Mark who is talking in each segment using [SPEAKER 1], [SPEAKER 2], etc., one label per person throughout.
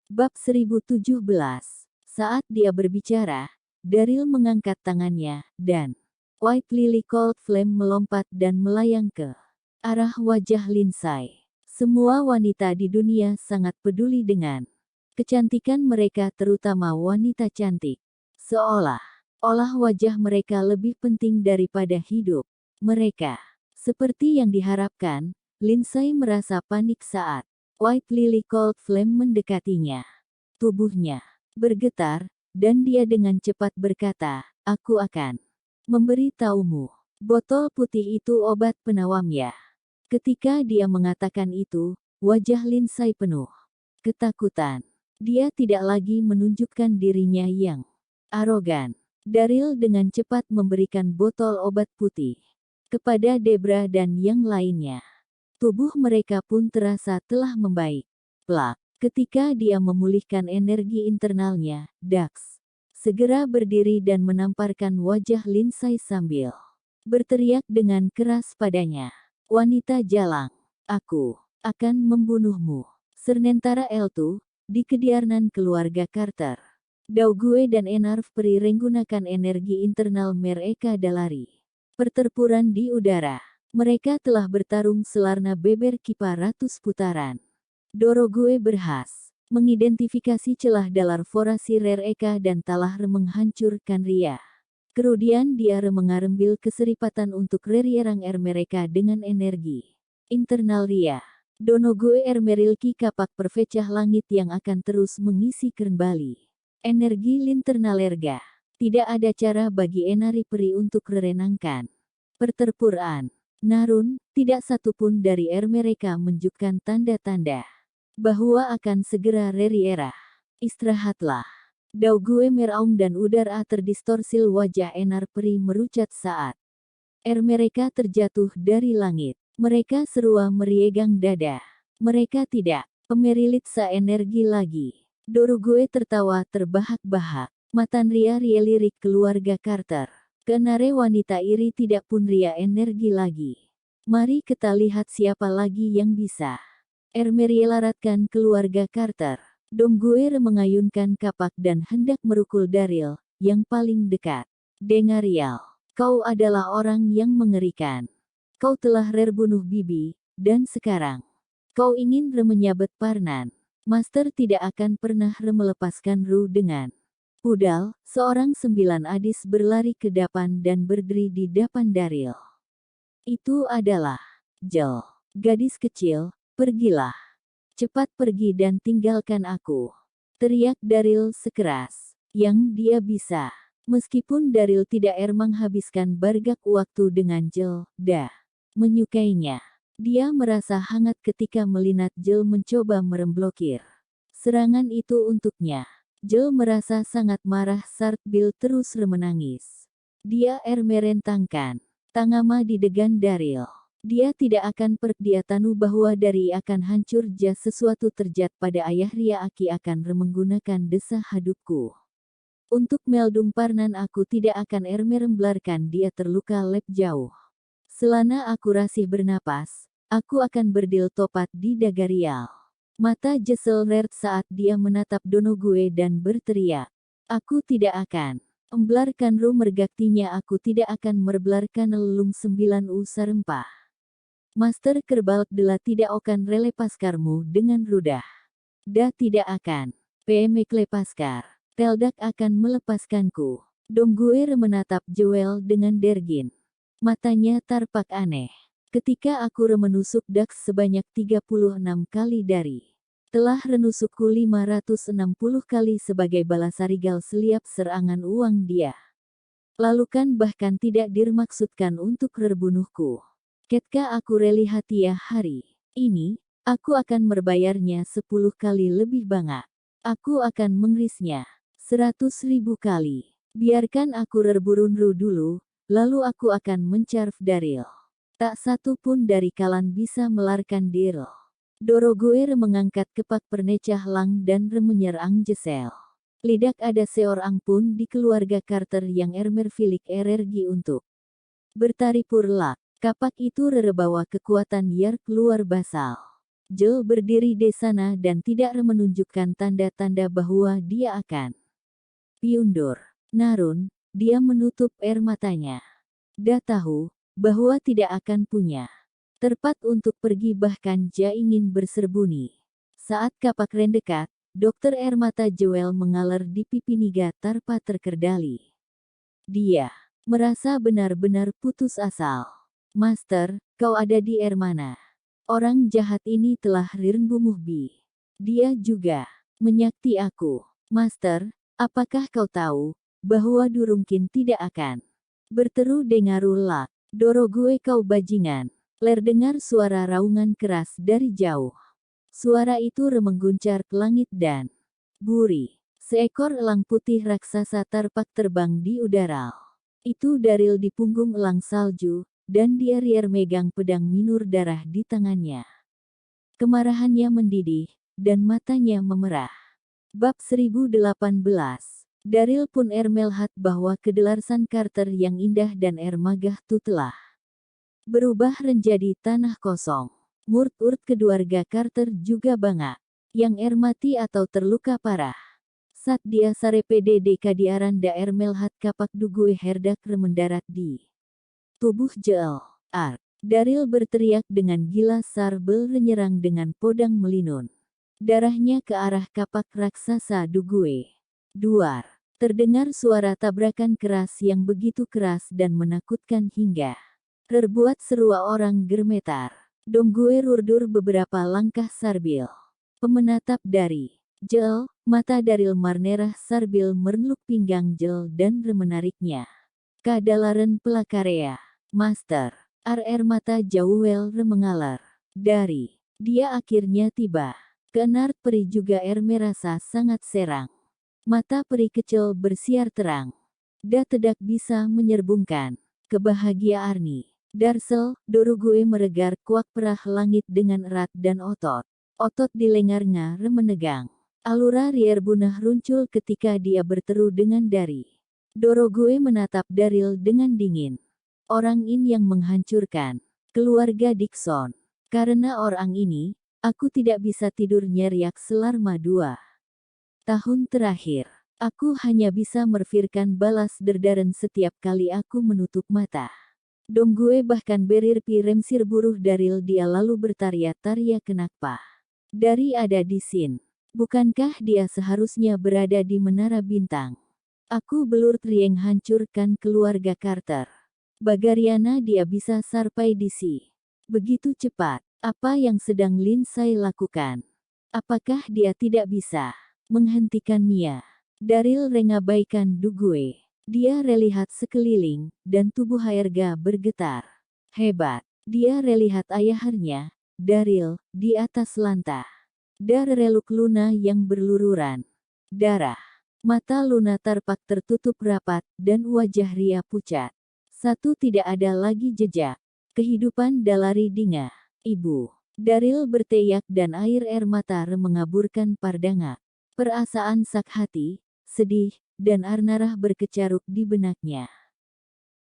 [SPEAKER 1] Bab 1017. Saat dia berbicara, Daryl mengangkat tangannya, dan White Lily Cold Flame melompat dan melayang ke arah wajah Lindsay. Semua wanita di dunia sangat peduli dengan kecantikan mereka, terutama wanita cantik. Seolah-olah wajah mereka lebih penting daripada hidup mereka. Seperti yang diharapkan, Lindsay merasa panik saat White Lily Cold Flame mendekatinya. Tubuhnya bergetar, dan dia dengan cepat berkata, "Aku akan memberi taumu. Botol putih itu obat penawam ya." Ketika dia mengatakan itu, wajah Lindsay penuh ketakutan. Dia tidak lagi menunjukkan dirinya yang arogan. Daryl dengan cepat memberikan botol obat putih kepada Debra dan yang lainnya. Tubuh mereka pun terasa telah membaik. Plak. Ketika dia memulihkan energi internalnya, Dax segera berdiri dan menamparkan wajah Lindsay sambil berteriak dengan keras padanya. "Wanita jalang, aku akan membunuhmu." Sementara L2, di kediaman keluarga Carter, Daugue dan Enarf Peri menggunakan energi internal mereka dari pertempuran di udara. Mereka telah bertarung selama beberapa ratus putaran. Dorogue berhasil mengidentifikasi celah dalam formasi Rereka dan telah menghancurkan Ria. Kemudian dia mengambil kesempatan untuk rerierang mereka dengan energi internal Ria. Donogue merilki kapak perpecah langit yang akan terus mengisi kembali energi internal erga. Tidak ada cara bagi Enari Peri untuk merenangkan pertempuran. Narun, tidak satupun dari mereka menunjukkan tanda-tanda bahwa akan segera reriera. "Istirahatlah." Daugue meraung dan udara terdistorsil wajah Enar Peri merucat saat mereka terjatuh dari langit. Mereka serua meriegang dada. "Mereka tidak pemerilit energi lagi." Dorogue tertawa terbahak-bahak. Matan Ria lirik keluarga Carter. "Kenare wanita iri tidak pun Ria energi lagi. Mari kita lihat siapa lagi yang bisa." Merielaratkan keluarga Carter. Domgue mengayunkan kapak dan hendak merukul Daryl, yang paling dekat. "Dengarial, kau adalah orang yang mengerikan. Kau telah bunuh Bibi, dan sekarang kau ingin menyabet Parnan. Master tidak akan pernah melepaskan Ru." Dengan pudal, seorang 9 adis berlari ke depan dan berdiri di depan Daryl. "Itu adalah Jel. Gadis kecil, pergilah. Cepat pergi dan tinggalkan aku," teriak Daryl sekeras yang dia bisa. Meskipun Daryl tidak menghabiskan banyak waktu dengan Jel, menyukainya. Dia merasa hangat ketika melihat Jel mencoba meremblokir serangan itu untuknya. Jel merasa sangat marah saat Bill terus menangis. Dia merentangkan tangama di degan Daryl. Dia tidak akan dia tahu bahwa dari akan hancur jika sesuatu terjadi pada ayah Ria. "Aki akan menggunakan desa hadupku untuk meldung Parnan. Aku tidak akan merembelarkan dia terluka lep jauh. Selama aku masih bernapas, aku akan berdil topat di Dagarial." Mata Jesel Rert saat dia menatap Donogue dan berteriak, "Aku tidak akan membelarkan Ru mergaktinya. Aku tidak akan mereblarkan lelung 9 sarempah. Master Kerbal Dela tidak akan relepaskarmu dengan rudah. Tidak akan. PM lepaskan. Teldak akan melepaskanku." Domgue menatap Joel dengan dergin. Matanya tarpak aneh. "Ketika aku menusuk Dax sebanyak 36 kali dari telah menusukku 560 kali sebagai balasarigal setiap serangan uang dia. Lalu kan bahkan tidak dimaksudkan untuk terbunuhku. Ketika aku reli hatiah hari ini, aku akan membayarnya 10 kali lebih banyak. Aku akan mengerisnya 100.000 kali. Biarkan aku reburun Ru dulu, lalu aku akan mencarf Daryl. Tak satu pun dari kalian bisa melarkan Daryl." Dorogue mengangkat kepak pernecah lang dan menyerang Jesel. Lidak ada seorang pun di keluarga Carter yang merfilik energi untuk bertaripur lak. Kapak itu rerebawa kekuatan liar keluar basal. Jel berdiri di sana dan tidak menunjukkan tanda-tanda bahwa dia akan piundur. Narun, dia menutup air matanya. Dia tahu bahwa tidak akan punya tempat untuk pergi, bahkan dia ingin bersembunyi. Saat kapak Ren dekat, Dokter air mata Joel mengalir di pipi Niga tanpa terkendali. Dia merasa benar-benar putus asa. Master, kau ada di air mana? Orang jahat ini telah membunuh Bi. Dia juga menyakiti aku. Master, apakah kau tahu bahwa Durungkin tidak akan berteru dengan Rulak? Doro gue kau bajingan. Ler dengar suara raungan keras dari jauh. Suara itu mengguncang langit dan buri. Seekor elang putih raksasa terpak terbang di udara. Itu Daryl di punggung elang salju, dan dia megang pedang minur darah di tangannya. Kemarahannya mendidih, dan matanya memerah. Bab 1018. Daryl pun melihat bahwa kedalasan Carter yang indah dan magah itu telah berubah menjadi tanah kosong. Murut keluarga Carter juga banyak yang mati atau terluka parah. Saat dia sare PDDK di aranda melihat kapak dugue herdak mendarat di tubuh Jel. Daryl berteriak dengan gila sambil menyerang dengan pedang melinun darahnya ke arah kapak raksasa dugue. Duar. Terdengar suara tabrakan keras yang begitu keras dan menakutkan hingga terbuat serua orang gemetar. Donggue rurdur beberapa langkah sarbil pemenatap dari Jel. Mata Daryl marnerah sarbil merluk pinggang Jel dan menariknya ke dalaran pelakarea. Master. Mata Joel mengalir. Dari dia akhirnya tiba. Keenar peri juga merasa sangat serang. Mata peri kecil bersiar terang. Dia tidak bisa menyerbungkan kebahagiaan Arni. Darsel, Doro gue meregar kuak perah langit dengan erat dan otot. Otot di lengannya menegang. Alura rier bunah runcul ketika dia berteru dengan Dari. Doro gue menatap Daryl dengan dingin. Orang ini yang menghancurkan keluarga Dixon. Karena orang ini, aku tidak bisa tidur nyeriak selama 2 tahun terakhir. Aku hanya bisa merfirkan balas derdaran setiap kali aku menutup mata. Dong gue bahkan berirpi remsir buruh Daryl, dia lalu bertariak-tariak, kenapa Dari ada di sini? Bukankah dia seharusnya berada di Menara Bintang? Aku belur trieng hancurkan keluarga Carter. Bagariana dia bisa sampai di sini begitu cepat? Apa yang sedang Lindsay lakukan? Apakah dia tidak bisa menghentikan Mia? Daryl mengabaikan dugue. Dia melihat sekeliling, dan tubuh Haerga bergetar. Hebat. Dia melihat ayahnya, Daryl, di atas lantai. Dar reluk Luna yang berlururan darah. Mata Luna terpak tertutup rapat, dan wajah Ria pucat. Satu tidak ada lagi jejak kehidupan dalari dinga. Ibu. Daryl berteriak dan air mata mengaburkan pardanga. Perasaan sak hati, sedih, dan arnarah berkecaruk di benaknya.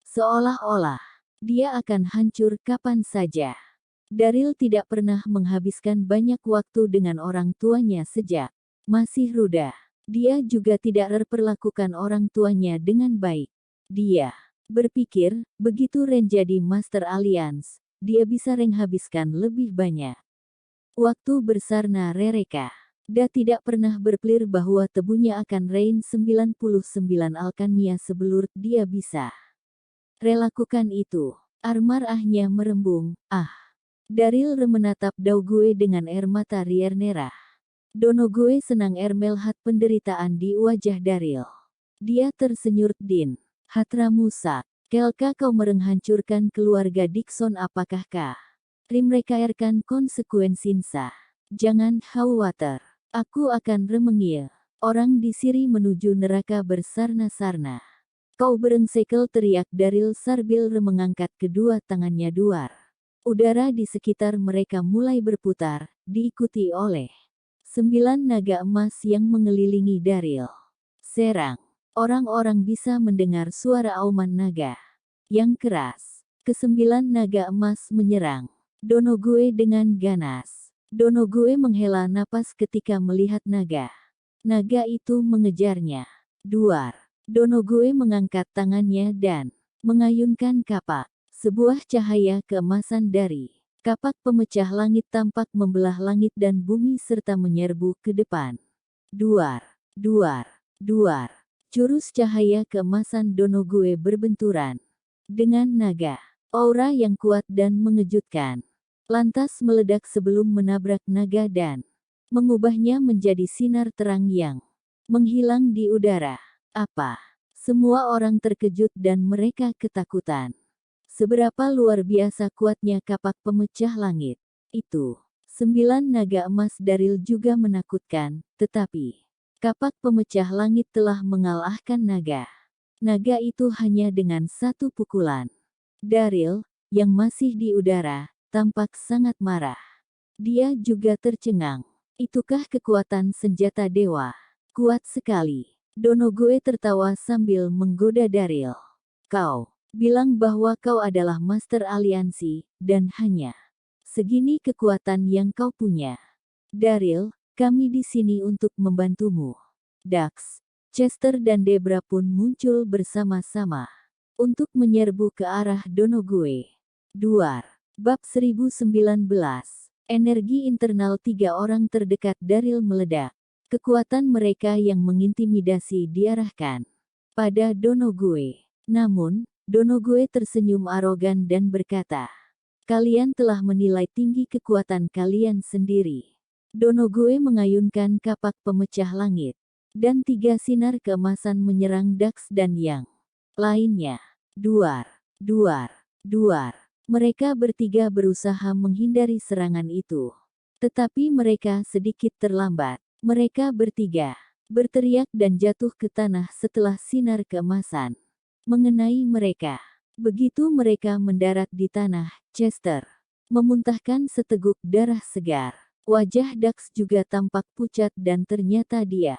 [SPEAKER 1] Seolah-olah dia akan hancur kapan saja. Daryl tidak pernah menghabiskan banyak waktu dengan orang tuanya sejak masih muda. Dia juga tidak memperlakukan orang tuanya dengan baik. Dia berpikir, begitu Ren jadi Master Alliance, dia bisa menghabiskan lebih banyak waktu bersama mereka. Dia tidak pernah berpikir bahwa tubuhnya akan Reign 99 Alkania sebelum dia bisa relakukan itu. Armarahnya merembung, Daryl menatap Daugue dengan air mata rier nerah. Donogue senang melihat penderitaan di wajah Daryl. Dia tersenyum din. Hatra Musa, kelkah kau menghancurkan keluarga Dixon? Apakah kah merekakan konsekuensinya? Jangan khawatir. Aku akan remengil orang di sini menuju neraka bersarna-sarna. Kau berengsekel, teriak Daryl sambil mengangkat kedua tangannya duar. Udara di sekitar mereka mulai berputar, diikuti oleh 9 naga emas yang mengelilingi Daryl. Serang. Orang-orang bisa mendengar suara auman naga yang keras. Ke-9 naga emas menyerang Donogue dengan ganas. Donogue menghela napas ketika melihat naga. Naga itu mengejarnya. Duar. Donogue mengangkat tangannya dan mengayunkan kapak. Sebuah cahaya keemasan dari kapak pemecah langit tampak membelah langit dan bumi serta menyerbu ke depan. Duar. Duar. Duar. Jurus cahaya keemasan Donogue berbenturan dengan naga. Aura yang kuat dan mengejutkan. Lantas meledak sebelum menabrak naga dan mengubahnya menjadi sinar terang yang menghilang di udara. Apa? Semua orang terkejut dan mereka ketakutan. Seberapa luar biasa kuatnya kapak pemecah langit. Itu. 9 naga emas Daril juga menakutkan, tetapi kapak pemecah langit telah mengalahkan naga. Naga itu hanya dengan satu pukulan. Daril, yang masih di udara, tampak sangat marah. Dia juga tercengang. Itukah kekuatan senjata dewa? Kuat sekali. Donogue tertawa sambil menggoda Daril. Kau bilang bahwa kau adalah master aliansi, dan hanya segini kekuatan yang kau punya. Daril, kami di sini untuk membantumu. Dax, Chester dan Debra pun muncul bersama-sama untuk menyerbu ke arah Donogue. Duar. Bab 1019. Energi internal 3 orang terdekat Daril meledak. Kekuatan mereka yang mengintimidasi diarahkan pada Donogue. Namun, Donogue tersenyum arogan dan berkata, "Kalian telah menilai tinggi kekuatan kalian sendiri." Donogue mengayunkan kapak pemecah langit, dan 3 sinar keemasan menyerang Dax dan yang lainnya. Duar, duar, duar. Mereka bertiga berusaha menghindari serangan itu. Tetapi mereka sedikit terlambat. Mereka bertiga berteriak dan jatuh ke tanah setelah sinar keemasan mengenai mereka. Begitu mereka mendarat di tanah, Chester memuntahkan seteguk darah segar. Wajah Dax juga tampak pucat dan ternyata dia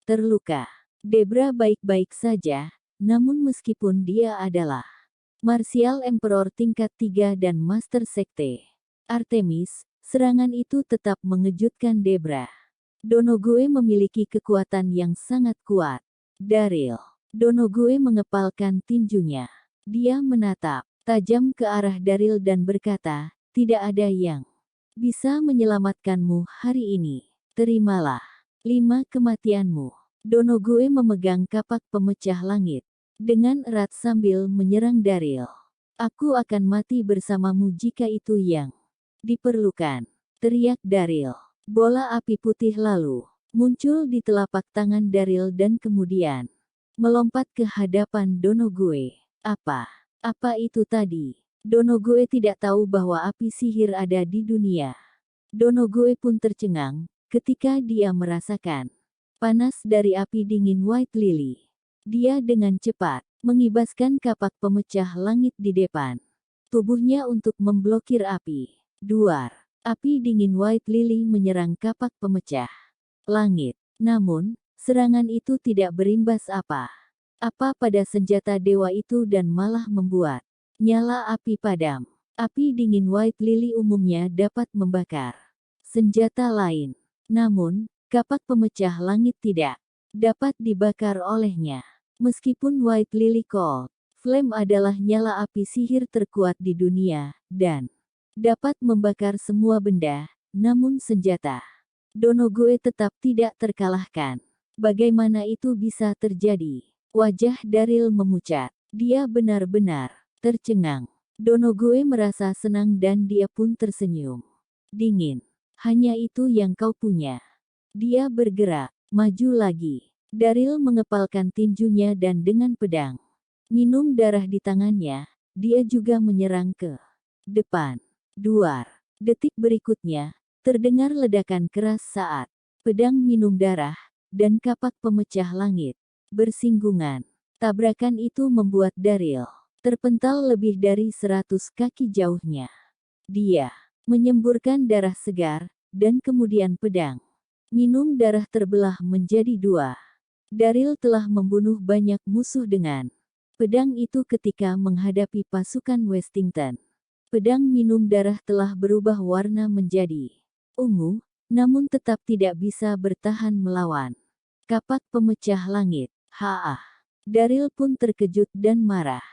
[SPEAKER 1] terluka. Debra baik-baik saja. Namun meskipun dia adalah Martial Emperor tingkat 3 dan Master Sekte Artemis, serangan itu tetap mengejutkan Debra. Donogue memiliki kekuatan yang sangat kuat. Daril. Donogue mengepalkan tinjunya. Dia menatap tajam ke arah Daril dan berkata, "Tidak ada yang bisa menyelamatkanmu hari ini. Terimalah 5 kematianmu." Donogue memegang kapak pemecah langit dengan erat sambil menyerang Daril. "Aku akan mati bersamamu jika itu yang diperlukan," teriak Daril. Bola api putih lalu muncul di telapak tangan Daril dan kemudian melompat ke hadapan Donogue. Apa itu tadi? Donogue tidak tahu bahwa api sihir ada di dunia. Donogue pun tercengang ketika dia merasakan panas dari api dingin White Lily. Dia dengan cepat mengibaskan kapak pemecah langit di depan tubuhnya untuk memblokir api. Duar. Api dingin White Lily menyerang kapak pemecah langit. Namun, serangan itu tidak berimbas apa pada senjata dewa itu dan malah membuat nyala api padam. Api dingin White Lily umumnya dapat membakar senjata lain. Namun, kapak pemecah langit tidak dapat dibakar olehnya. Meskipun White Lily Cold Flame adalah nyala api sihir terkuat di dunia, dan dapat membakar semua benda, namun senjata Donogue tetap tidak terkalahkan. Bagaimana itu bisa terjadi? Wajah Daril memucat. Dia benar-benar tercengang. Donogue merasa senang dan dia pun tersenyum dingin. "Hanya itu yang kau punya." Dia bergerak maju lagi. Daril mengepalkan tinjunya dan dengan pedang minum darah di tangannya, dia juga menyerang ke depan. Duar. Detik berikutnya, terdengar ledakan keras saat pedang minum darah dan kapak pemecah langit bersinggungan. Tabrakan itu membuat Daril terpental lebih dari 100 kaki jauhnya. Dia menyemburkan darah segar, dan kemudian pedang minum darah terbelah menjadi 2. Daril telah membunuh banyak musuh dengan pedang itu ketika menghadapi pasukan Westington. Pedang minum darah telah berubah warna menjadi ungu, namun tetap tidak bisa bertahan melawan kapak pemecah langit. Haah. Daryl pun terkejut dan marah.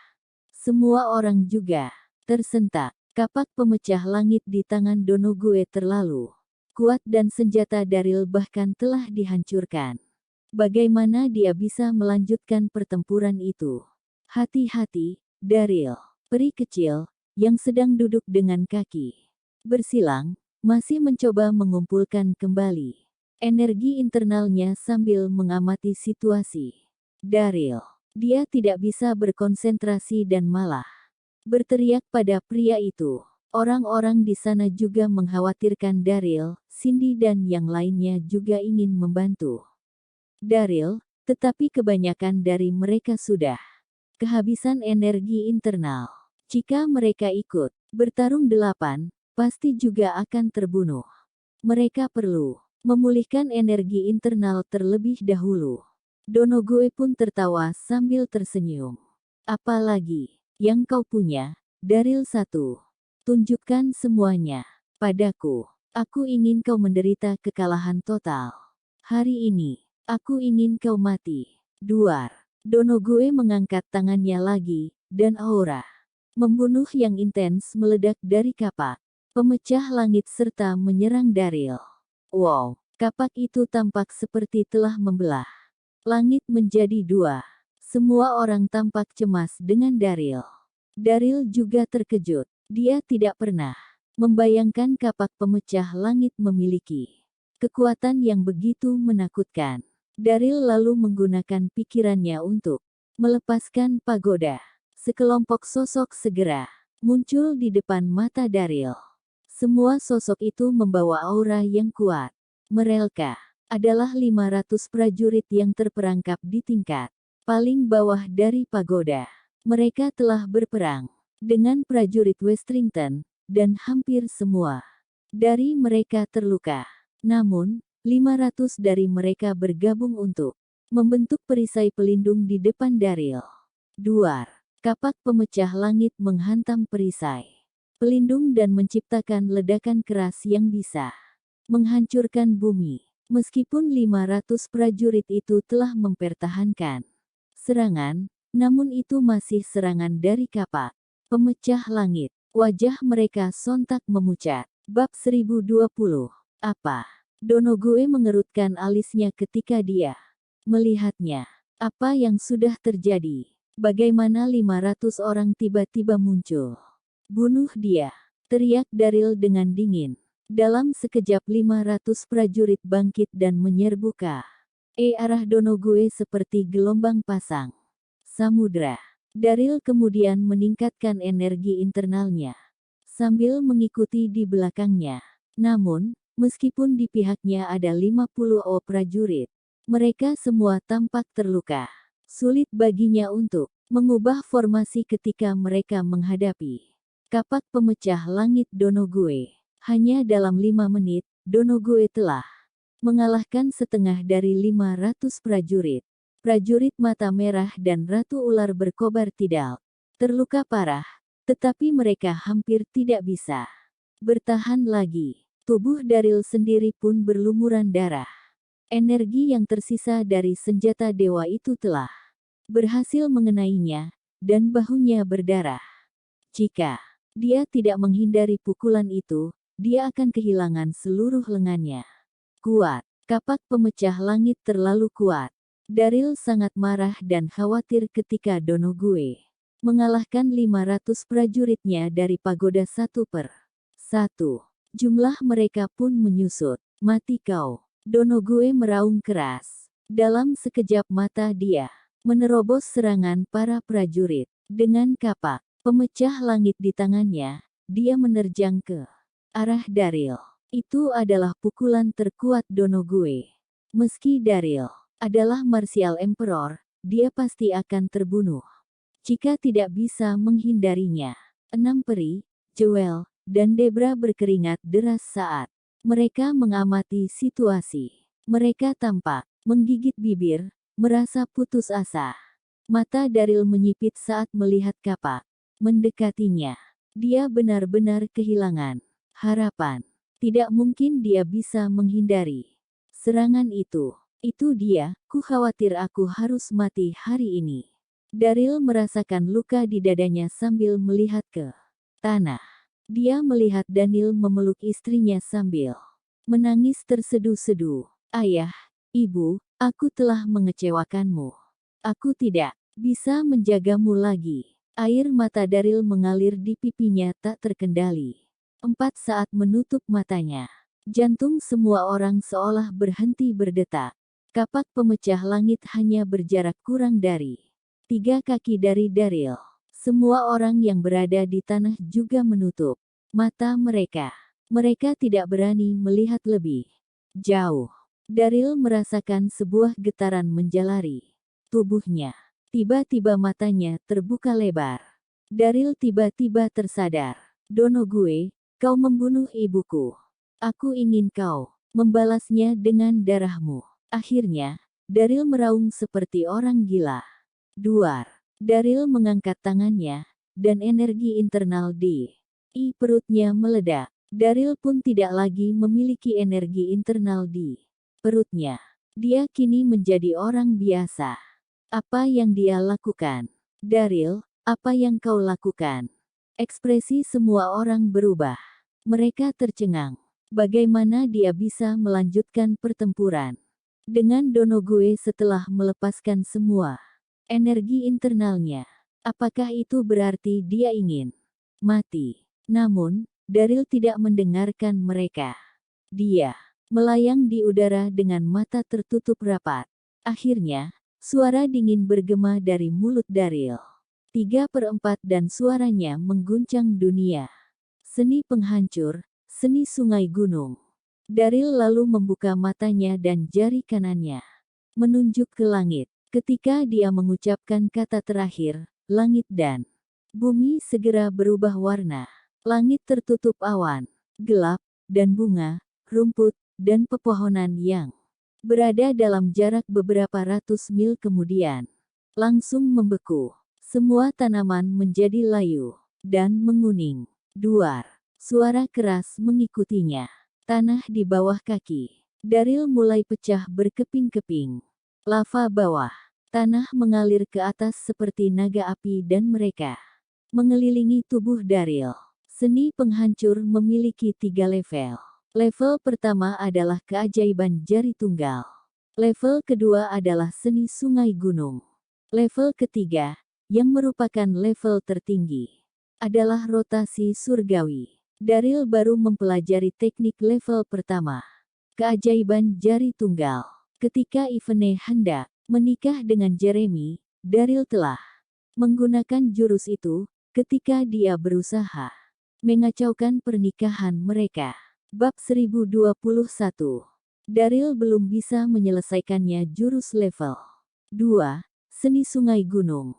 [SPEAKER 1] Semua orang juga tersentak. Kapak pemecah langit di tangan Donogue terlalu kuat dan senjata Daryl bahkan telah dihancurkan. Bagaimana dia bisa melanjutkan pertempuran itu? Hati-hati, Daryl. Peri kecil, yang sedang duduk dengan kaki bersilang, masih mencoba mengumpulkan kembali energi internalnya sambil mengamati situasi. Daryl. Dia tidak bisa berkonsentrasi dan malah berteriak pada pria itu. Orang-orang di sana juga mengkhawatirkan Daryl, Cindy dan yang lainnya juga ingin membantu Daryl, tetapi kebanyakan dari mereka sudah kehabisan energi internal. Jika mereka ikut bertarung 8, pasti juga akan terbunuh. Mereka perlu memulihkan energi internal terlebih dahulu. Donogue pun tertawa sambil tersenyum. Apalagi yang kau punya, Daryl? Tunjukkan semuanya padaku. Aku ingin kau menderita kekalahan total. Hari ini, aku ingin kau mati. Duar. Donogue mengangkat tangannya lagi, dan aura membunuh yang intens meledak dari kapak pemecah langit serta menyerang Daryl. Wow, kapak itu tampak seperti telah membelah langit menjadi dua. Semua orang tampak cemas dengan Daryl. Daryl juga terkejut. Dia tidak pernah membayangkan kapak pemecah langit memiliki kekuatan yang begitu menakutkan. Daryl lalu menggunakan pikirannya untuk melepaskan pagoda. Sekelompok sosok segera muncul di depan mata Daryl. Semua sosok itu membawa aura yang kuat. Mereka adalah 500 prajurit yang terperangkap di tingkat paling bawah dari pagoda. Mereka telah berperang dengan prajurit Westrington, dan hampir semua dari mereka terluka. Namun, 500 dari mereka bergabung untuk membentuk perisai pelindung di depan Daryl. Duar. Kapak pemecah langit menghantam perisai pelindung dan menciptakan ledakan keras yang bisa menghancurkan bumi. Meskipun 500 prajurit itu telah mempertahankan serangan, namun itu masih serangan dari kapak pemecah langit. Wajah mereka sontak memucat. Bab 1020. Apa? Donogue mengerutkan alisnya ketika dia melihatnya. Apa yang sudah terjadi? Bagaimana 500 orang tiba-tiba muncul? Bunuh dia, teriak Daryl dengan dingin. Dalam sekejap 500 prajurit bangkit dan menyerbu ke arah Donogue seperti gelombang pasang samudra. Daryl kemudian meningkatkan energi internalnya sambil mengikuti di belakangnya. Namun, meskipun di pihaknya ada 50 prajurit, mereka semua tampak terluka. Sulit baginya untuk mengubah formasi ketika mereka menghadapi kapak pemecah langit Donogue. Hanya dalam 5 menit, Donogue telah mengalahkan setengah dari 500 prajurit. Prajurit mata merah dan Ratu Ular berkobar tidak terluka parah, tetapi mereka hampir tidak bisa bertahan lagi. Tubuh Daryl sendiri pun berlumuran darah. Energi yang tersisa dari senjata dewa itu telah berhasil mengenainya, dan bahunya berdarah. Jika dia tidak menghindari pukulan itu, dia akan kehilangan seluruh lengannya. Kuat. Kapak pemecah langit terlalu kuat. Daryl sangat marah dan khawatir ketika Donogue mengalahkan 500 prajuritnya dari pagoda satu per satu. Jumlah mereka pun menyusut. Mati kau. Donogue meraung keras. Dalam sekejap mata dia menerobos serangan para prajurit. Dengan kapak pemecah langit di tangannya, dia menerjang ke arah Daryl. Itu adalah pukulan terkuat Donogue. Meski Daryl adalah Martial Emperor, dia pasti akan terbunuh jika tidak bisa menghindarinya. 6 peri, Jewel, dan Debra berkeringat deras saat mereka mengamati situasi. Mereka tampak menggigit bibir, merasa putus asa. Mata Daryl menyipit saat melihat kapak mendekatinya. Dia benar-benar kehilangan harapan. Tidak mungkin dia bisa menghindari serangan itu. Itu dia, ku khawatir aku harus mati hari ini. Daryl merasakan luka di dadanya sambil melihat ke tanah. Dia melihat Daniel memeluk istrinya sambil menangis terseduh-seduh. Ayah, ibu, aku telah mengecewakanmu. Aku tidak bisa menjagamu lagi. Air mata Daryl mengalir di pipinya tak terkendali. 4 saat menutup matanya. Jantung semua orang seolah berhenti berdetak. Kapak pemecah langit hanya berjarak kurang dari 3 kaki dari Daryl. Semua orang yang berada di tanah juga menutup mata mereka. Mereka tidak berani melihat lebih jauh. Daryl merasakan sebuah getaran menjalari tubuhnya. Tiba-tiba matanya terbuka lebar. Daryl tiba-tiba tersadar. Donogue, kau membunuh ibuku. Aku ingin kau membalasnya dengan darahmu. Akhirnya, Daryl meraung seperti orang gila. Duar. Daryl mengangkat tangannya, dan energi internal di perutnya meledak. Daryl pun tidak lagi memiliki energi internal di perutnya. Dia kini menjadi orang biasa. Apa yang dia lakukan? Daryl, apa yang kau lakukan? Ekspresi semua orang berubah. Mereka tercengang. Bagaimana dia bisa melanjutkan pertempuran dengan Donogue setelah melepaskan semua energi internalnya? Apakah itu berarti dia ingin mati? Namun, Daryl tidak mendengarkan mereka. Dia melayang di udara dengan mata tertutup rapat. Akhirnya, suara dingin bergema dari mulut Daryl. 3/4 dan suaranya mengguncang dunia. Seni penghancur, seni sungai gunung. Daryl lalu membuka matanya dan jari kanannya menunjuk ke langit. Ketika dia mengucapkan kata terakhir, langit dan bumi segera berubah warna. Langit tertutup awan gelap, dan bunga, rumput, dan pepohonan yang berada dalam jarak beberapa ratus mil kemudian langsung membeku. Semua tanaman menjadi layu dan menguning. Duar. Suara keras mengikutinya. Tanah di bawah kaki Daryl mulai pecah berkeping-keping. Lava bawah tanah mengalir ke atas seperti naga api dan mereka mengelilingi tubuh Daryl. Seni penghancur memiliki 3 level. Level pertama adalah keajaiban jari tunggal. Level kedua adalah seni sungai gunung. Level ketiga, yang merupakan level tertinggi, adalah rotasi surgawi. Daryl baru mempelajari teknik level pertama, keajaiban jari tunggal. Ketika Yvonne hendak menikah dengan Jeremy, Daryl telah menggunakan jurus itu ketika dia berusaha mengacaukan pernikahan mereka. Bab 1021. Daryl belum bisa menyelesaikannya jurus level 2, seni sungai gunung.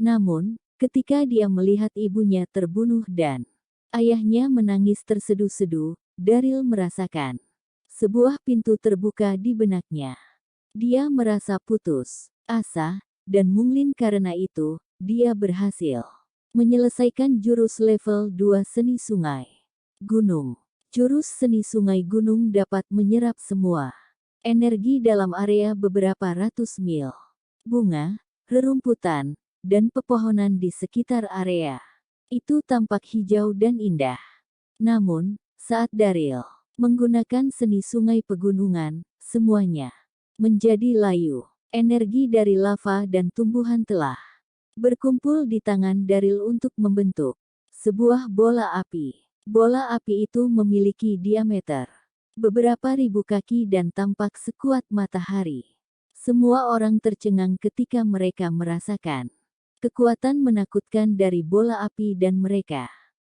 [SPEAKER 1] Namun, ketika dia melihat ibunya terbunuh dan ayahnya menangis terseduh-seduh, Daryl merasakan sebuah pintu terbuka di benaknya. Dia merasa putus asa, dan mungkin karena itu, dia berhasil menyelesaikan jurus level 2 seni sungai gunung. Jurus seni sungai gunung dapat menyerap semua energi dalam area beberapa ratus mil. Bunga, rerumputan, dan pepohonan di sekitar area itu tampak hijau dan indah. Namun, saat Daryl menggunakan seni sungai pegunungan, semuanya menjadi layu. Energi dari lava dan tumbuhan telah berkumpul di tangan Daryl untuk membentuk sebuah bola api. Bola api itu memiliki diameter beberapa ribu kaki dan tampak sekuat matahari. Semua orang tercengang ketika mereka merasakan kekuatan menakutkan dari bola api dan mereka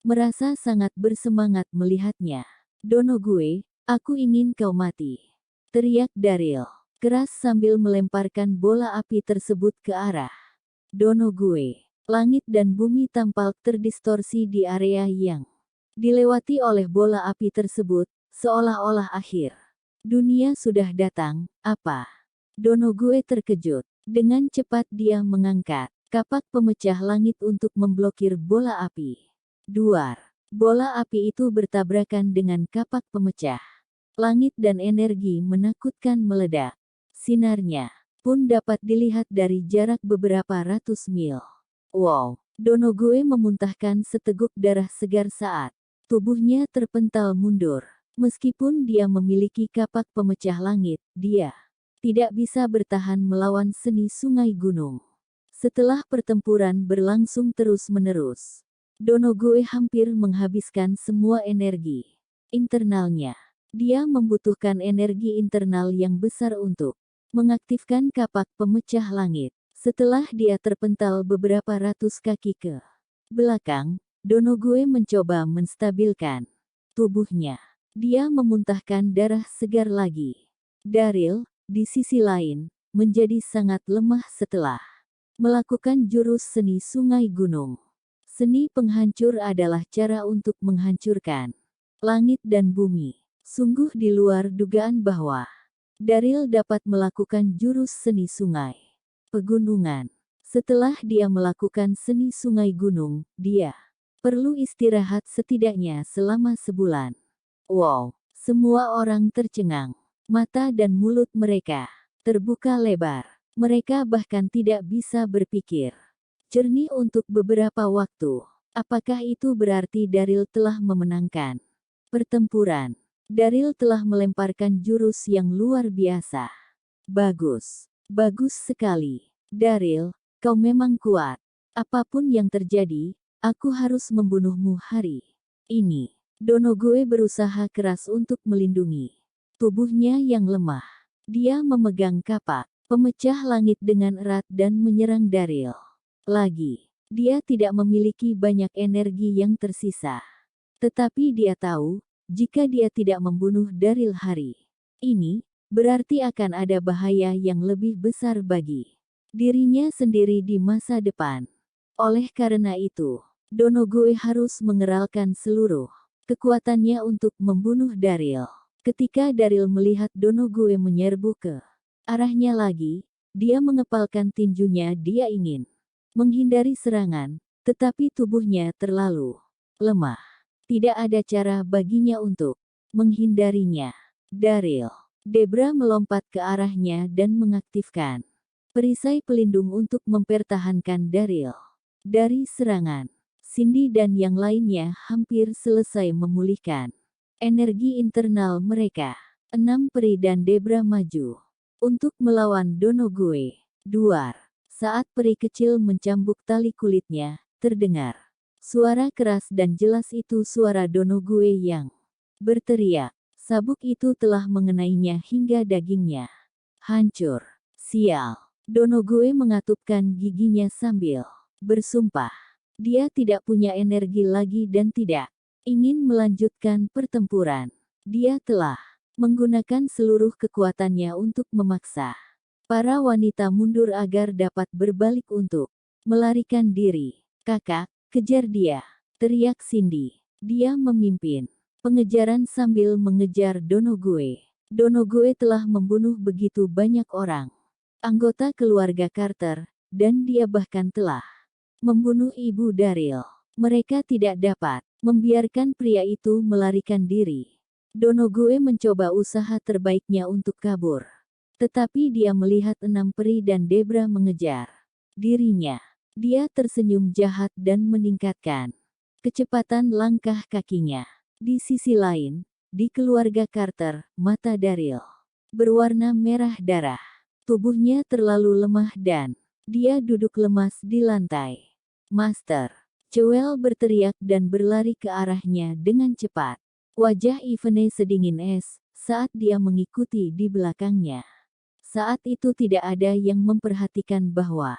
[SPEAKER 1] merasa sangat bersemangat melihatnya. Donogue, aku ingin kau mati, teriak Daryl keras sambil melemparkan bola api tersebut ke arah Donogue. Langit dan bumi tampak terdistorsi di area yang dilewati oleh bola api tersebut, seolah-olah akhir dunia sudah datang. Apa? Donogue terkejut. Dengan cepat dia mengangkat kapak pemecah langit untuk memblokir bola api. Duar. Bola api itu bertabrakan dengan kapak pemecah. Langit dan energi menakutkan meledak. Sinarnya pun dapat dilihat dari jarak beberapa ratus mil. Wow! Donogue memuntahkan seteguk darah segar saat tubuhnya terpental mundur. Meskipun dia memiliki kapak pemecah langit, dia tidak bisa bertahan melawan seni sungai gunung. Setelah pertempuran berlangsung terus-menerus, Donogue hampir menghabiskan semua energi internalnya. Dia membutuhkan energi internal yang besar untuk mengaktifkan kapak pemecah langit. Setelah dia terpental beberapa ratus kaki ke belakang, Donogue mencoba menstabilkan tubuhnya. Dia memuntahkan darah segar lagi. Daryl, di sisi lain, menjadi sangat lemah setelah melakukan jurus seni sungai gunung. Seni penghancur adalah cara untuk menghancurkan langit dan bumi. Sungguh di luar dugaan bahwa Daryl dapat melakukan jurus seni sungai pegunungan. Setelah dia melakukan seni sungai gunung, dia perlu istirahat setidaknya selama sebulan. Wow! Semua orang tercengang. Mata dan mulut mereka terbuka lebar. Mereka bahkan tidak bisa berpikir jernih untuk beberapa waktu. Apakah itu berarti Daryl telah memenangkan pertempuran? Daryl telah melemparkan jurus yang luar biasa. Bagus. Bagus sekali. Daryl, kau memang kuat. Apapun yang terjadi, aku harus membunuhmu hari ini. Donogue berusaha keras untuk melindungi tubuhnya yang lemah. Dia memegang kapak pemecah langit dengan erat dan menyerang Daryl. Lagi, dia tidak memiliki banyak energi yang tersisa. Tetapi dia tahu, jika dia tidak membunuh Daryl hari ini, berarti akan ada bahaya yang lebih besar bagi dirinya sendiri di masa depan. Oleh karena itu, Donogue harus mengeralkan seluruh kekuatannya untuk membunuh Daryl. Ketika Daryl melihat Donogue menyerbu ke arahnya lagi, dia mengepalkan tinjunya. Dia ingin menghindari serangan, tetapi tubuhnya terlalu lemah. Tidak ada cara baginya untuk menghindarinya. Daryl. Debra melompat ke arahnya dan mengaktifkan perisai pelindung untuk mempertahankan Daryl dari serangan. Cindy dan yang lainnya hampir selesai memulihkan energi internal mereka. 6 peri dan Debra maju untuk melawan Donogue. Duar. Saat peri kecil mencambuk tali kulitnya, terdengar suara keras dan jelas. Itu suara Donogue yang berteriak. Sabuk itu telah mengenainya hingga dagingnya hancur. Sial. Donogue mengatupkan giginya sambil bersumpah. Dia tidak punya energi lagi dan tidak ingin melanjutkan pertempuran. Dia telah menggunakan seluruh kekuatannya untuk memaksa para wanita mundur agar dapat berbalik untuk melarikan diri. Kakak, kejar dia, teriak Cindy. Dia memimpin pengejaran sambil mengejar Donogue. Donogue telah membunuh begitu banyak orang, anggota keluarga Carter, dan dia bahkan telah membunuh ibu Daryl. Mereka tidak dapat membiarkan pria itu melarikan diri. Donogue mencoba usaha terbaiknya untuk kabur. Tetapi dia melihat 6 peri dan Debra mengejar dirinya. Dia tersenyum jahat dan meningkatkan kecepatan langkah kakinya. Di sisi lain, di keluarga Carter, mata Daryl berwarna merah darah. Tubuhnya terlalu lemah dan dia duduk lemas di lantai. Master, Cewel berteriak dan berlari ke arahnya dengan cepat. Wajah Yvonne sedingin es saat dia mengikuti di belakangnya. Saat itu tidak ada yang memperhatikan bahwa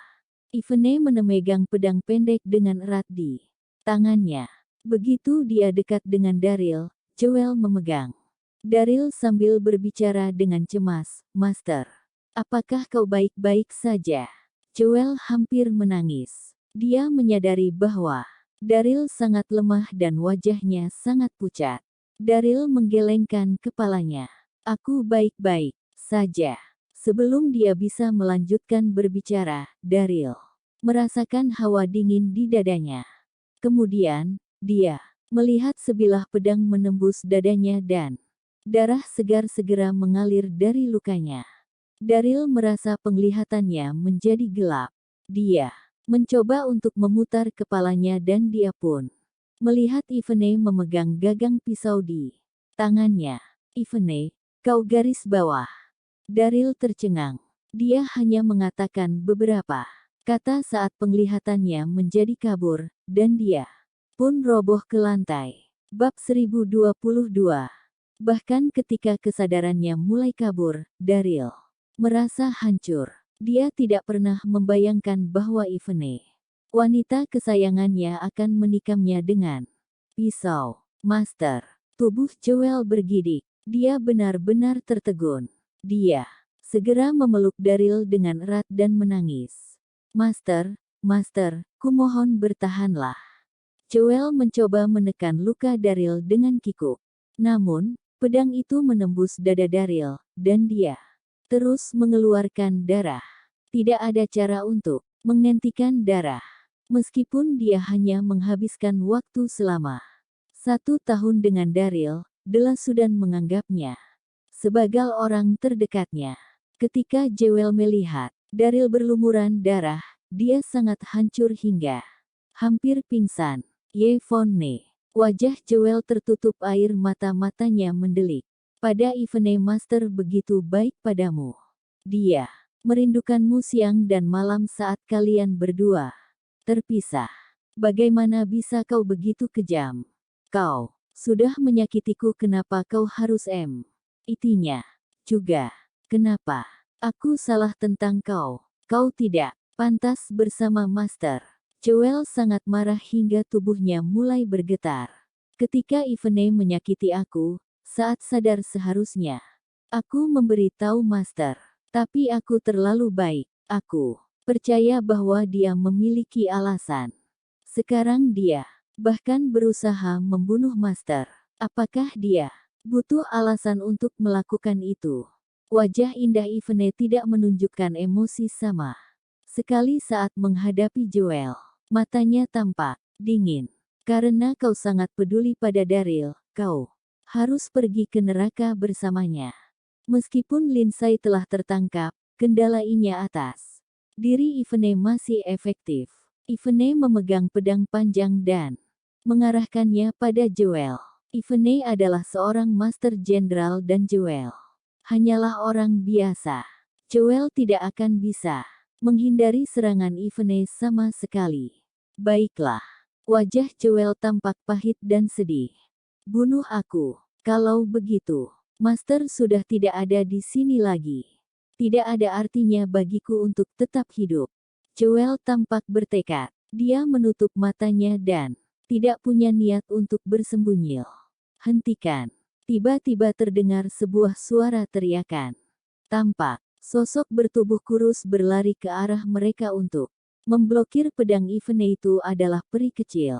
[SPEAKER 1] Yvonne memegang pedang pendek dengan erat di tangannya. Begitu dia dekat dengan Daryl, Cewel memegang Daryl sambil berbicara dengan cemas. Master, apakah kau baik-baik saja? Cewel hampir menangis. Dia menyadari bahwa Daryl sangat lemah dan wajahnya sangat pucat. Daryl menggelengkan kepalanya. Aku baik-baik saja. Sebelum dia bisa melanjutkan berbicara, Daryl merasakan hawa dingin di dadanya. Kemudian, dia Melihat sebilah pedang menembus dadanya dan darah segar segera mengalir dari lukanya. Daryl merasa penglihatannya menjadi gelap. Dia mencoba untuk memutar kepalanya dan dia pun melihat Ivene memegang gagang pisau di tangannya. Ivene, kau garis bawah. Daryl tercengang. Dia hanya mengatakan beberapa kata saat penglihatannya menjadi kabur, dan dia pun roboh ke lantai. Bab 1022. Bahkan ketika kesadarannya mulai kabur, Daryl merasa hancur. Dia tidak pernah membayangkan bahwa Ivene, wanita kesayangannya, akan menikamnya dengan pisau. Master, tubuh Joel bergidik. Dia benar-benar tertegun. Dia segera memeluk Daryl dengan erat dan menangis. Master, Master, kumohon bertahanlah. Joel mencoba menekan luka Daryl dengan kikuk. Namun, pedang itu menembus dada Daryl, dan dia terus mengeluarkan darah. Tidak ada cara untuk menghentikan darah. Meskipun dia hanya menghabiskan waktu selama 1 tahun dengan Daryl, Delasudan menganggapnya sebagai orang terdekatnya. Ketika Joel melihat Daryl berlumuran darah, dia sangat hancur hingga hampir pingsan. Yvonne. Wajah Joel tertutup air mata-matanya mendelik. Pada Ivene, Master begitu baik padamu. Dia merindukanmu siang dan malam saat kalian berdua terpisah. Bagaimana bisa kau begitu kejam? Kau sudah menyakitiku, kenapa kau harus itinya juga? Kenapa aku salah tentang kau? Kau tidak pantas bersama Master. Joel sangat marah hingga tubuhnya mulai bergetar. Ketika Ivene menyakiti aku, saat sadar seharusnya aku memberi tahu Master. Tapi aku terlalu baik. Aku percaya bahwa dia memiliki alasan. Sekarang dia bahkan berusaha membunuh Master. Apakah dia butuh alasan untuk melakukan itu? Wajah indah Ivene tidak menunjukkan emosi sama sekali saat menghadapi Joel. Matanya tampak dingin. Karena kau sangat peduli pada Daryl, kau harus pergi ke neraka bersamanya. Meskipun Lindsay telah tertangkap, kendalainya atas diri Ivene masih efektif. Ivene memegang pedang panjang dan mengarahkannya pada Joel. Ivene adalah seorang Master Jenderal dan Joel hanyalah orang biasa. Joel tidak akan bisa menghindari serangan Ivene sama sekali. Baiklah. Wajah Joel tampak pahit dan sedih. Bunuh aku. Kalau begitu, Master sudah tidak ada di sini lagi. Tidak ada artinya bagiku untuk tetap hidup. Joel tampak bertekad. Dia menutup matanya dan tidak punya niat untuk bersembunyi. Hentikan. Tiba-tiba terdengar sebuah suara teriakan. Tampak sosok bertubuh kurus berlari ke arah mereka untuk memblokir pedang Ivene. Itu adalah peri kecil.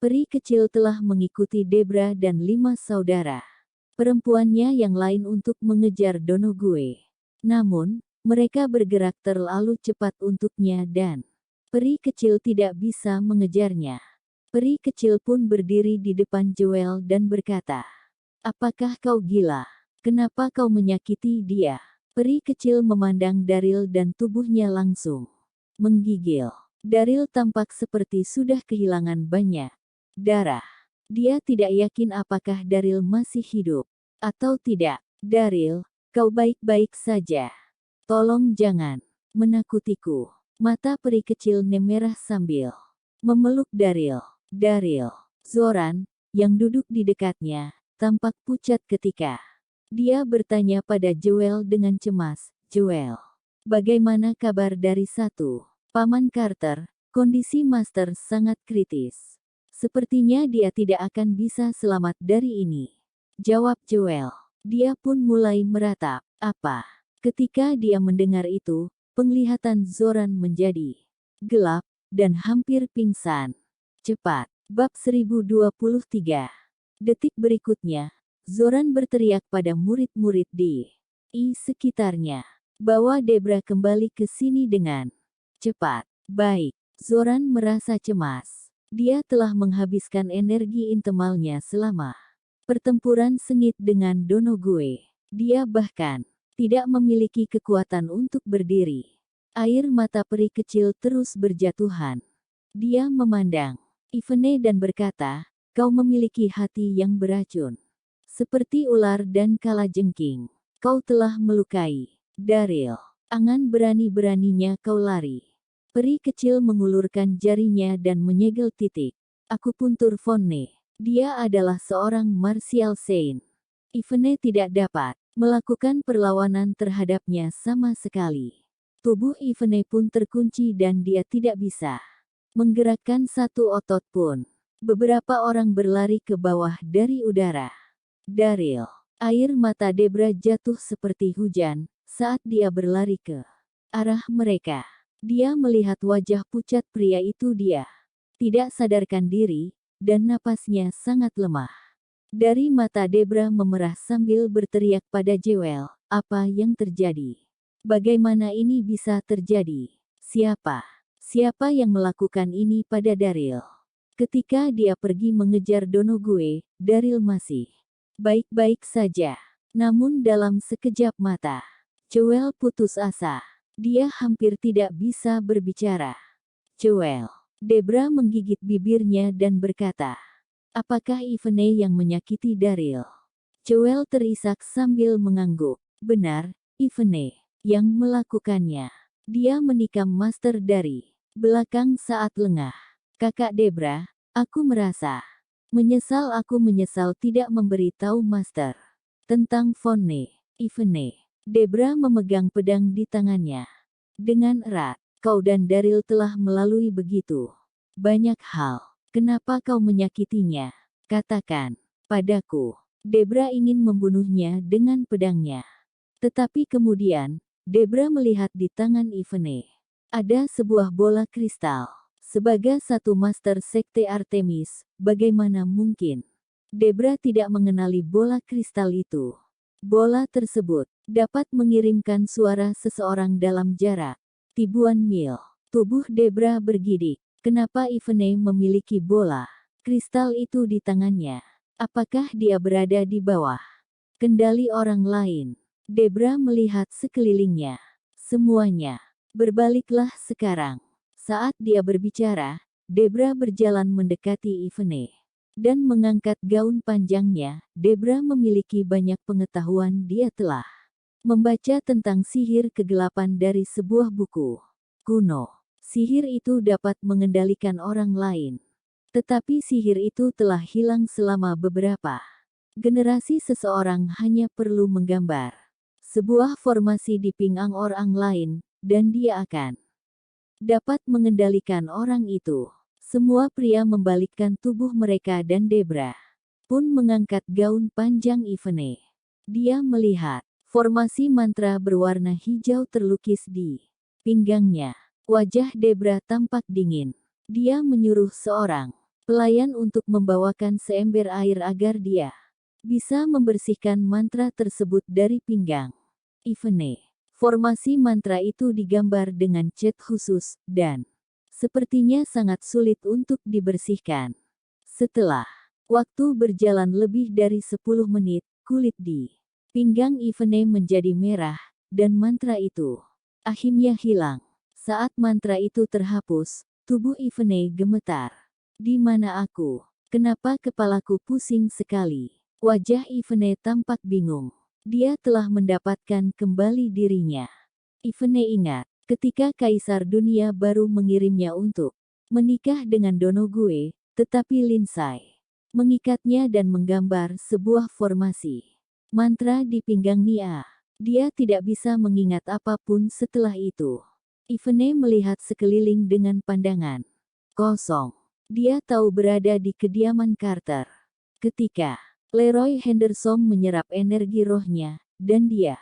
[SPEAKER 1] Peri kecil telah mengikuti Debra dan 5 saudara perempuannya yang lain untuk mengejar Donoghue. Namun, mereka bergerak terlalu cepat untuknya dan peri kecil tidak bisa mengejarnya. Peri kecil pun berdiri di depan Joel dan berkata, "Apakah kau gila? Kenapa kau menyakiti dia?" Peri kecil memandang Daryl dan tubuhnya langsung menggigil. Daryl tampak seperti sudah kehilangan banyak darah. Dia tidak yakin apakah Daryl masih hidup atau tidak. "Daryl, kau baik-baik saja. Tolong jangan menakutiku." Mata peri kecil memerah sambil memeluk Daryl. Daryl. Zoran, yang duduk di dekatnya, tampak pucat ketika dia bertanya pada Joel dengan cemas. "Joel, bagaimana kabar dari Paman Carter?" "Kondisi Master sangat kritis. Sepertinya dia tidak akan bisa selamat dari ini," jawab Joel. Dia pun mulai meratap. "Apa?" Ketika dia mendengar itu, penglihatan Zoran menjadi gelap dan hampir pingsan. Cepat. Bab 1023. Detik berikutnya, Zoran berteriak pada murid-murid di sekitarnya. "Bawa Debra kembali ke sini dengan cepat." "Baik." Zoran merasa cemas. Dia telah menghabiskan energi intemalnya selama pertempuran sengit dengan Donogue. Dia bahkan tidak memiliki kekuatan untuk berdiri. Air mata peri kecil terus berjatuhan. Dia memandang Ivene dan berkata, "Kau memiliki hati yang beracun. Seperti ular dan kalajengking. Kau telah melukai Daryl. Angan berani-beraninya kau lari." Peri kecil mengulurkan jarinya dan menyegel titik. Akupuntur Fonne. Dia adalah seorang martial saint. Ivene tidak dapat melakukan perlawanan terhadapnya sama sekali. Tubuh Ivene pun terkunci dan dia tidak bisa menggerakkan satu otot pun. Beberapa orang berlari ke bawah dari udara. Daryl. Air mata Debra jatuh seperti hujan saat dia berlari ke arah mereka. Dia melihat wajah pucat pria itu. Dia tidak sadarkan diri, dan napasnya sangat lemah. Dari mata Debra memerah sambil berteriak pada Jewel, "Apa yang terjadi? Bagaimana ini bisa terjadi? Siapa? Siapa yang melakukan ini pada Daryl?" Ketika dia pergi mengejar Donogue, Daryl masih baik-baik saja. Namun dalam sekejap mata, Jewel putus asa. Dia hampir tidak bisa berbicara. Jewel. Debra menggigit bibirnya dan berkata, "Apakah Ivene yang menyakiti Daryl?" Jewel terisak sambil mengangguk. "Benar, Ivene yang melakukannya. Dia menikam Master dari belakang saat lengah." "Kakak Debra, aku merasa menyesal. Aku menyesal tidak memberi tahu Master tentang Fonne." Ivene. Debra memegang pedang di tangannya dengan erat. "Kau dan Daryl telah melalui begitu banyak hal. Kenapa kau menyakitinya? Katakan padaku." Debra ingin membunuhnya dengan pedangnya. Tetapi kemudian, Debra melihat di tangan Ivene ada sebuah bola kristal. Sebagai satu master sekte Artemis, bagaimana mungkin Debra tidak mengenali bola kristal itu? Bola tersebut dapat mengirimkan suara seseorang dalam jarak ribuan mil. Tubuh Debra bergidik. Kenapa Ivene memiliki bola kristal itu di tangannya? Apakah dia berada di bawah kendali orang lain? Debra melihat sekelilingnya. Semuanya berbaliklah sekarang. Saat dia berbicara, Debra berjalan mendekati Ivene dan mengangkat gaun panjangnya. Debra memiliki banyak pengetahuan. Dia telah membaca tentang sihir kegelapan dari sebuah buku kuno. Sihir itu dapat mengendalikan orang lain. Tetapi sihir itu telah hilang selama beberapa generasi. Seseorang hanya perlu menggambar sebuah formasi di pinggang orang lain, dan dia akan dapat mengendalikan orang itu. Semua pria membalikkan tubuh mereka dan Debra pun mengangkat gaun panjang Ivene. Dia melihat formasi mantra berwarna hijau terlukis di pinggangnya. Wajah Debra tampak dingin. Dia menyuruh seorang pelayan untuk membawakan seember air agar dia bisa membersihkan mantra tersebut dari pinggang Ivene. Formasi mantra itu digambar dengan cat khusus, dan sepertinya sangat sulit untuk dibersihkan. Setelah waktu berjalan lebih dari 10 menit, kulit di pinggang Ivene menjadi merah, dan mantra itu akhirnya hilang. Saat mantra itu terhapus, tubuh Ivene gemetar. "Di mana aku? Kenapa kepalaku pusing sekali?" Wajah Ivene tampak bingung. Dia telah mendapatkan kembali dirinya. Ivene ingat, ketika Kaisar Dunia baru mengirimnya untuk menikah dengan Donogue, tetapi Lindsay mengikatnya dan menggambar sebuah formasi mantra di pinggang Nia. Dia tidak bisa mengingat apapun setelah itu. Ivene melihat sekeliling dengan pandangan kosong. Dia tahu berada di kediaman Carter. Ketika Leroy Henderson menyerap energi rohnya, dan dia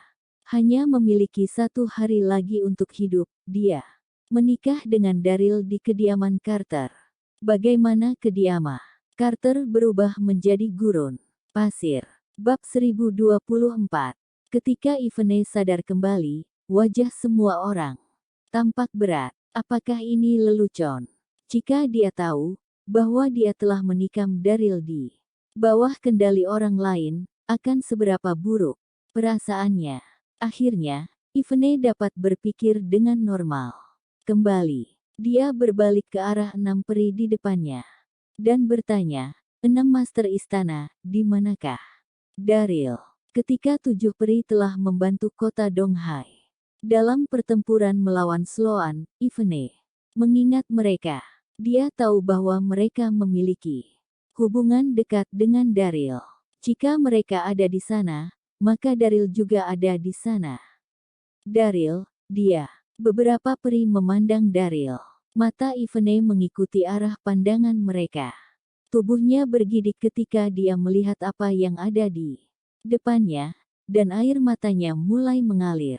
[SPEAKER 1] hanya memiliki 1 hari lagi untuk hidup. Dia menikah dengan Daryl di kediaman Carter. Bagaimana kediaman Carter berubah menjadi gurun pasir. Bab 1024. Ketika Ivene sadar kembali, wajah semua orang tampak berat. Apakah ini lelucon? Jika dia tahu bahwa dia telah menikam Daryl di bawah kendali orang lain, akan seberapa buruk perasaannya. Akhirnya, Yvonne dapat berpikir dengan normal. Kembali, dia berbalik ke arah 6 peri di depannya dan bertanya, 6 master istana, di manakah Daryl? Ketika 7 peri telah membantu kota Donghai dalam pertempuran melawan Sloan, Yvonne mengingat mereka. Dia tahu bahwa mereka memiliki hubungan dekat dengan Daryl. Jika mereka ada di sana, maka Daryl juga ada di sana. Daryl, dia. Beberapa peri memandang Daryl. Mata Yvonne mengikuti arah pandangan mereka. Tubuhnya bergidik ketika dia melihat apa yang ada di depannya, dan air matanya mulai mengalir.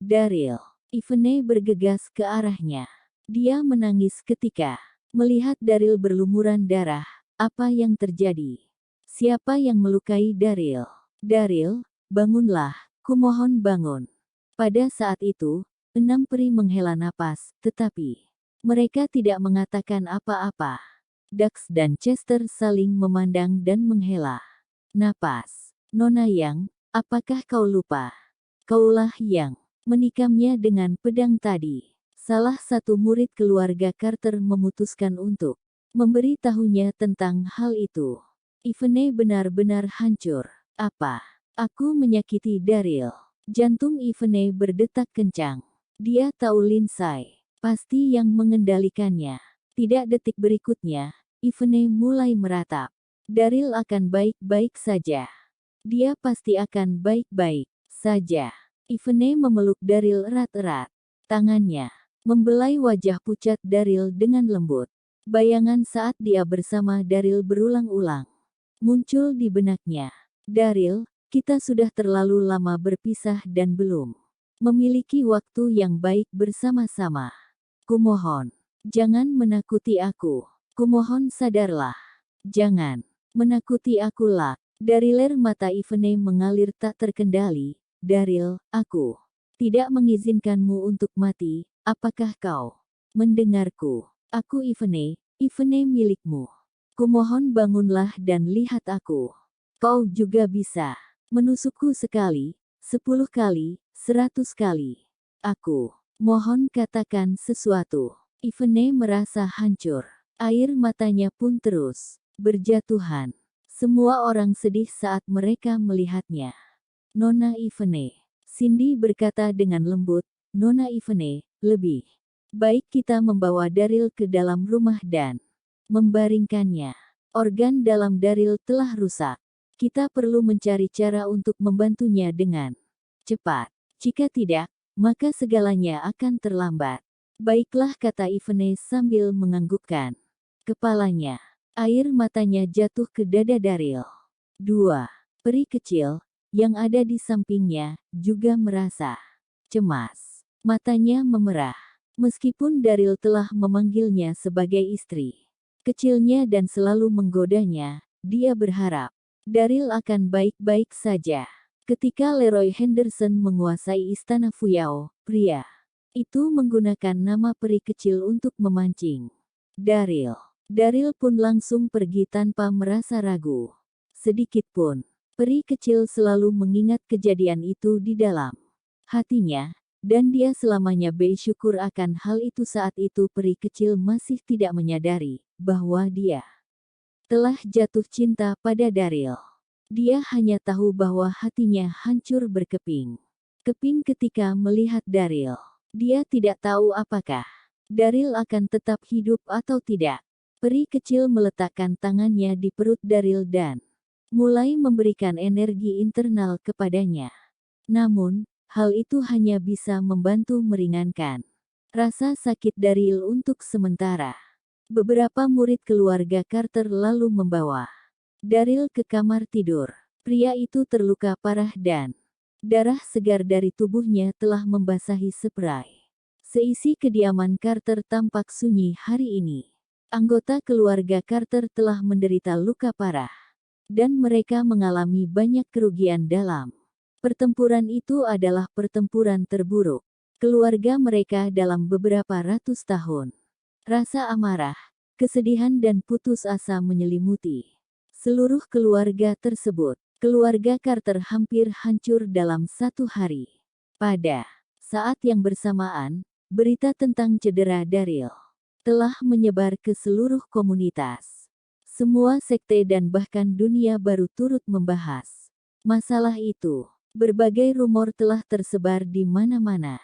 [SPEAKER 1] Daryl. Yvonne bergegas ke arahnya. Dia menangis ketika melihat Daryl berlumuran darah. Apa yang terjadi? Siapa yang melukai Daryl? Daryl, bangunlah, kumohon bangun. Pada saat itu, 6 peri menghela napas, tetapi mereka tidak mengatakan apa-apa. Dax dan Chester saling memandang dan menghela napas. Nona Yang, apakah kau lupa? Kaulah yang menikamnya dengan pedang tadi. Salah satu murid keluarga Carter memutuskan untuk memberitahunya tentang hal itu. Yvonne benar-benar hancur. Apa? Aku menyakiti Daryl. Jantung Yvonne berdetak kencang. Dia tahu Lindsay pasti yang mengendalikannya. Tidak detik berikutnya, Yvonne mulai meratap. Daryl akan baik-baik saja. Dia pasti akan baik-baik saja. Yvonne memeluk Daryl erat-erat. Tangannya membelai wajah pucat Daryl dengan lembut. Bayangan saat dia bersama Daryl berulang-ulang muncul di benaknya. Daryl, kita sudah terlalu lama berpisah dan belum memiliki waktu yang baik bersama-sama. Kumohon, jangan menakuti aku. Kumohon sadarlah. Jangan menakuti aku Lak. Dari ler mata Yvonne mengalir tak terkendali. Daryl, aku tidak mengizinkanmu untuk mati. Apakah kau mendengarku? Aku Yvonne, Yvonne milikmu. Kumohon bangunlah dan lihat aku. Kau juga bisa menusukku sekali, 10 kali, 100 kali. Aku mohon katakan sesuatu. Yvonne merasa hancur. Air matanya pun terus berjatuhan. Semua orang sedih saat mereka melihatnya. Nona Yvonne. Cindy berkata dengan lembut, Nona Yvonne, lebih baik kita membawa Daryl ke dalam rumah dan membaringkannya. Organ dalam Daryl telah rusak. Kita perlu mencari cara untuk membantunya dengan cepat. Jika tidak, maka segalanya akan terlambat. Baiklah, kata Yvonne sambil menganggukkan kepalanya. Air matanya jatuh ke dada Daryl. 2. Peri kecil yang ada di sampingnya juga merasa cemas. Matanya memerah. Meskipun Daryl telah memanggilnya sebagai istri kecilnya dan selalu menggodanya, dia berharap Daryl akan baik-baik saja. Ketika Leroy Henderson menguasai istana Fuyao, pria itu menggunakan nama peri kecil untuk memancing Daryl. Daryl pun langsung pergi tanpa merasa ragu sedikit pun. Peri kecil selalu mengingat kejadian itu di dalam hatinya, dan dia selamanya bersyukur akan hal itu. Saat itu peri kecil masih tidak menyadari bahwa dia telah jatuh cinta pada Daryl. Dia hanya tahu bahwa hatinya hancur berkeping-keping ketika melihat Daryl. Dia tidak tahu apakah Daryl akan tetap hidup atau tidak. Peri kecil meletakkan tangannya di perut Daryl dan mulai memberikan energi internal kepadanya. Namun, hal itu hanya bisa membantu meringankan rasa sakit Daryl untuk sementara. Beberapa murid keluarga Carter lalu membawa Daryl ke kamar tidur. Pria itu terluka parah dan darah segar dari tubuhnya telah membasahi spray. Seisi kediaman Carter tampak sunyi hari ini. Anggota keluarga Carter telah menderita luka parah, dan mereka mengalami banyak kerugian dalam pertempuran itu. Adalah pertempuran terburuk keluarga mereka dalam beberapa ratus tahun. Rasa amarah, Kesedihan dan putus asa menyelimuti seluruh keluarga tersebut. Keluarga Carter hampir hancur dalam satu hari. Pada saat yang bersamaan, berita tentang cedera Daryl telah menyebar ke seluruh komunitas. Semua sekte dan bahkan dunia baru turut membahas masalah itu. Berbagai rumor telah tersebar di mana-mana.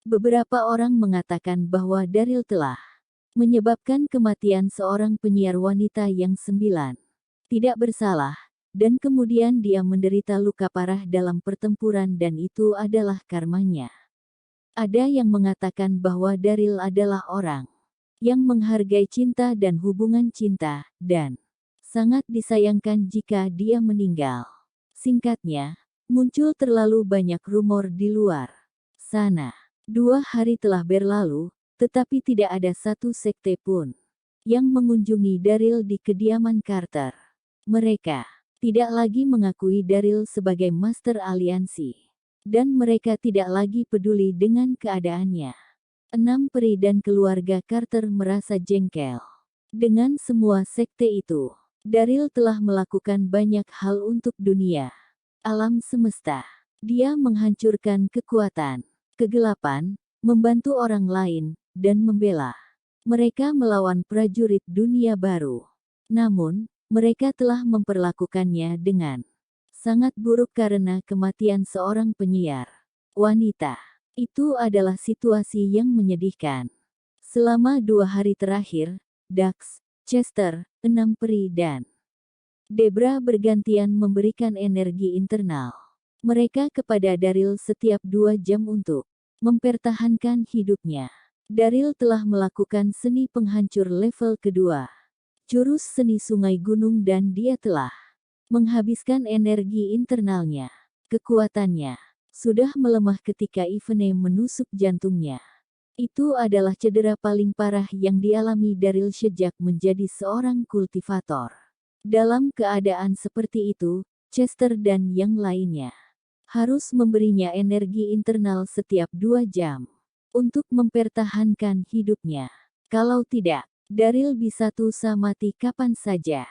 [SPEAKER 1] Beberapa orang mengatakan bahwa Daryl telah menyebabkan kematian seorang penyiar wanita yang 9 tidak bersalah, dan kemudian dia menderita luka parah dalam pertempuran dan itu adalah karmanya. Ada yang mengatakan bahwa Daryl adalah orang yang menghargai cinta dan hubungan cinta, dan sangat disayangkan jika dia meninggal. Singkatnya, muncul terlalu banyak rumor di luar sana. 2 hari telah berlalu, tetapi tidak ada satu sekte pun yang mengunjungi Daryl di kediaman Carter. Mereka tidak lagi mengakui Daryl sebagai Master Aliansi, dan mereka tidak lagi peduli dengan keadaannya. 6 peri dan keluarga Carter merasa jengkel dengan semua sekte itu. Daryl telah melakukan banyak hal untuk dunia alam semesta. Dia menghancurkan kekuatan kegelapan, membantu orang lain, dan membela mereka melawan prajurit dunia baru. Namun, mereka telah memperlakukannya dengan sangat buruk karena kematian seorang penyiar wanita. Itu adalah situasi yang menyedihkan. Selama 2 hari terakhir, Dax, Chester, 6 peri dan Debra bergantian memberikan energi internal mereka kepada Daryl setiap 2 jam untuk mempertahankan hidupnya. Daryl telah melakukan seni penghancur level kedua, jurus seni sungai gunung, dan dia telah menghabiskan energi internalnya. Kekuatannya sudah melemah ketika Ivene menusuk jantungnya. Itu adalah cedera paling parah yang dialami Daryl sejak menjadi seorang kultivator. Dalam keadaan seperti itu, Chester dan yang lainnya harus memberinya energi internal setiap 2 jam untuk mempertahankan hidupnya. Kalau tidak, Daryl bisa tusa mati kapan saja.